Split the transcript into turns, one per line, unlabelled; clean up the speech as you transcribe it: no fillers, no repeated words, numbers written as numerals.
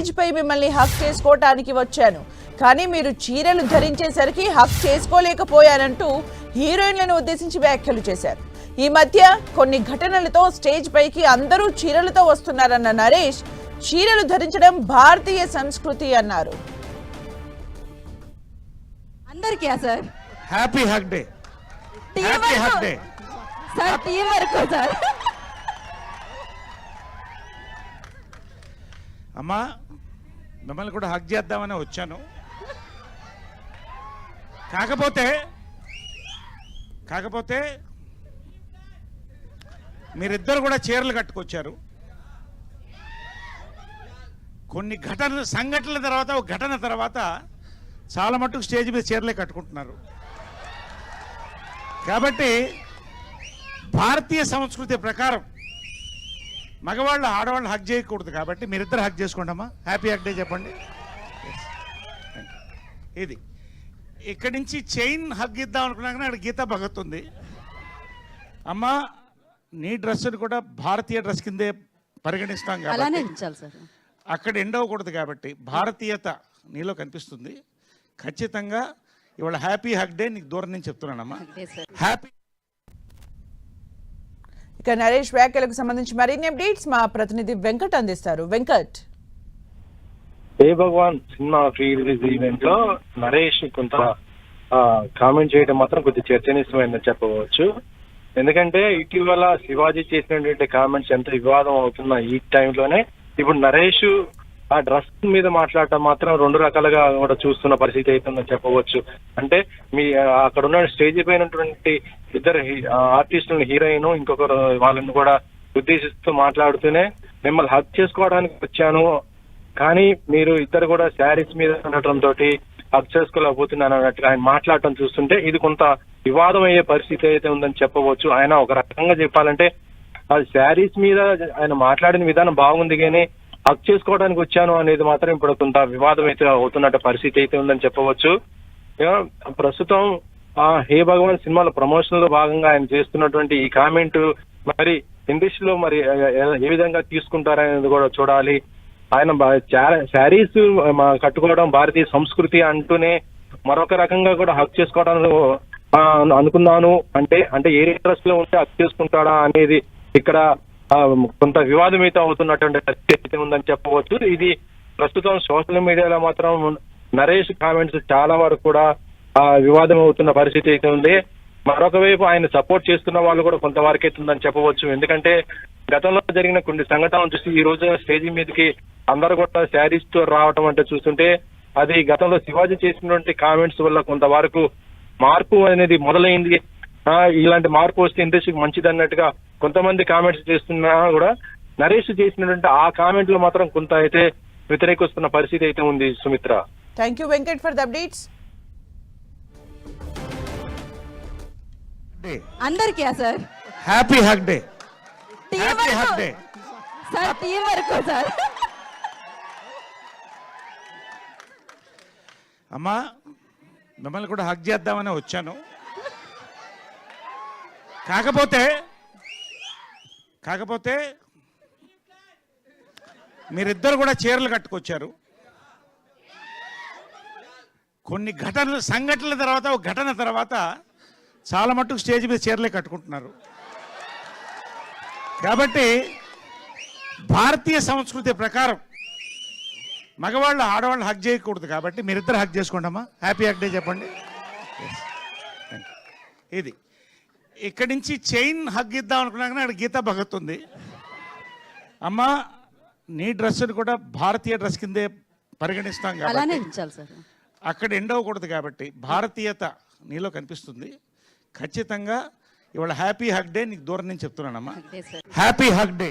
Stage పై మిమ్మల్ని హక్ చేసుకోవటానికి వచ్చాను, కానీ మీరు చీరలు ధరించేసరికి హక్ చేసుకోలేకపోయానంటూ హీరోయిన్లను ఉద్దేశించి వ్యాఖ్యలు చేశారు. ఈ మధ్య కొన్ని ఘటనలతో స్టేజ్ పైకి అందరూ చీరలతో వస్తున్నారన్న నరేష్ చీరలు ధరించడం భారతీయ సంస్కృతి అన్నారు.
అందరికీ sir
happy hug day, happy hug day
sir, team వరకు సార్.
అమ్మా మిమ్మల్ని కూడా హగ్ చేద్దామని వచ్చాను, కాకపోతే మీరిద్దరు కూడా చీరలు కట్టుకొచ్చారు. కొన్ని సంఘటనల తర్వాత ఒక ఘటన తర్వాత చాలా మట్టుకు స్టేజ్ మీద చీరలే కట్టుకుంటున్నారు. కాబట్టి భారతీయ సంస్కృతి ప్రకారం మగవాళ్ళు ఆడవాళ్ళు హగ్ చేయకూడదు, కాబట్టి మీరిద్దరు హగ్ చేసుకోండమ్మా. హ్యాపీ హగ్ డే చెప్పండి. ఇది ఇక్కడి నుంచి చైన్ హగ్ ఇద్దాం అనుకున్నా కానీ అక్కడ గీతా భగత్ ఉంది. అమ్మా నీ డ్రెస్సును కూడా భారతీయ డ్రెస్ కిందే పరిగణిస్తాం కాబట్టి అక్కడ ఎండ్ అవ్వకూడదు, కాబట్టి భారతీయత నీలో కనిపిస్తుంది. ఖచ్చితంగా ఇవాళ హ్యాపీ హగ్ డే నీకు దూరం నుంచి చెప్తున్నానమ్మా. హ్యాపీ.
ఇక నరేష్ వ్యాఖ్యలకు సంబంధించి మరిన్ని అప్డేట్స్ మా ప్రతినిధి వెంకట్ అందిస్తారు. వెంకట్.
ఏ భగవాన్ సినిమా ప్రీ రిలీజ్ ఈవెంట్ లో నరేష్ కొంత కామెంట్ చేయడం మాత్రం కొద్ది చర్చనీయమైందని చెప్పవచ్చు. ఎందుకంటే ఇటీవల శివాజీ చేసినటువంటి కామెంట్స్ ఎంత వివాదం అవుతున్న ఈ టైంలోనే ఇప్పుడు నరేష్ ఆ డ్రెస్ మీద మాట్లాడటం మాత్రం రెండు రకాలుగా కూడా చూస్తున్న పరిస్థితి అవుతుందని చెప్పవచ్చు. అంటే మీ అక్కడ ఉన్న స్టేజ్ పైనటువంటి ఇద్దరు ఆర్టిస్టులను, హీరోయిన్ ఇంకొకరు వాళ్ళని కూడా ఉద్దేశిస్తూ మాట్లాడుతూనే మిమ్మల్ని హక్ చేసుకోవడానికి వచ్చాను, కానీ మీరు ఇద్దరు కూడా శారీస్ మీద ఉండటంతో హక్ చేసుకోలేకపోతున్నాను అన్నట్టుగా ఆయన మాట్లాడటం చూస్తుంటే ఇది కొంత వివాదం అయ్యే పరిస్థితి అయితే ఉందని చెప్పవచ్చు. ఆయన ఒక రకంగా చెప్పాలంటే ఆ శారీస్ మీద ఆయన మాట్లాడిన విధానం బాగుంది, కానీ హక్ చేసుకోవడానికి వచ్చాను అనేది మాత్రం ఇప్పుడు కొంత వివాదం అయితే అవుతున్నట్టు పరిస్థితి అయితే ఉందని చెప్పవచ్చు. ప్రస్తుతం హే భగవాన్ సినిమాలో ప్రమోషన్ లో భాగంగా ఆయన చేస్తున్నటువంటి ఈ కామెంట్ మరి ఇండస్ట్రీలో మరి ఏ విధంగా తీసుకుంటారనేది కూడా చూడాలి. ఆయన శారీస్ కట్టుకోవడం భారతీయ సంస్కృతి అంటూనే మరొక రకంగా కూడా హక్ చేసుకోవడానికి అనుకున్నాను అంటే ఏ డ్రెస్ లో ఉంటే హక్ చేసుకుంటాడా అనేది ఇక్కడ కొంత వివాదం అయితే అవుతున్నటువంటి పరిస్థితి ఉందని చెప్పవచ్చు. ఇది ప్రస్తుతం సోషల్ మీడియాలో మాత్రం నరేష్ కామెంట్స్ చాలా వరకు కూడా వివాదం అవుతున్న పరిస్థితి అయితే ఉంది. మరొక వైపు ఆయన సపోర్ట్ చేస్తున్న వాళ్ళు కూడా కొంతవరకు అయితే ఉందని చెప్పవచ్చు. ఎందుకంటే గతంలో జరిగిన కొన్ని సంఘటనలు చూసి ఈ రోజు స్టేజ్ మీదకి అందరూ కూడా శారీస్ తో రావటం అంటే చూస్తుంటే అది గతంలో శివాజీ చేసినటువంటి కామెంట్స్ వల్ల కొంతవరకు మార్పు అనేది మొదలైంది. ఇలాంటి మార్పు వస్తే ఇండస్ట్రీకి మంచిది అన్నట్టుగా కొంతమంది కామెంట్స్ చేస్తున్నా కూడా నరేష్ చేసినటువంటి ఆ కామెంట్ లో మాత్రం కొంత అయితే వ్యతిరేకిస్తున్న పరిస్థితి అయితే ఉంది. Sumitra,
thank you Venkat for the updates.
అందరికీ sir
happy hug day, happy hug day
sir, team వరకు సార్.
అమ్మా మిమ్మల్ని కూడా హగ్ చేద్దామని వచ్చాను, కాకపోతే మీరిద్దరు కూడా చీరలు కట్టుకొచ్చారు. కొన్ని సంఘటనల తర్వాత ఒక ఘటన తర్వాత చాలా మట్టుకు స్టేజ్ మీద చీరలే కట్టుకుంటున్నారు. కాబట్టి భారతీయ సంస్కృతి ప్రకారం మగవాళ్ళు ఆడవాళ్ళు హగ్ చేయకూడదు, కాబట్టి మీరిద్దరు హగ్ చేసుకోండమ్మా. హ్యాపీ హగ్ డే చెప్పండి. ఇది ఇక్కడి నుంచి చైన్ హగ్ ఇద్దాం అనుకున్నా కానీ అక్కడ గీతా భగత్ ఉంది. అమ్మా నీ డ్రెస్సును కూడా భారతీయ డ్రెస్ కిందే పరిగణిస్తాం కాబట్టి అక్కడ ఎండ్ అవ్వకూడదు, కాబట్టి భారతీయత నీలో కనిపిస్తుంది. ఖచ్చితంగా ఇవాళ హ్యాపీ హగ్ డే నీకు దూరం నుంచి చెప్తున్నానమ్మా. Happy hug day.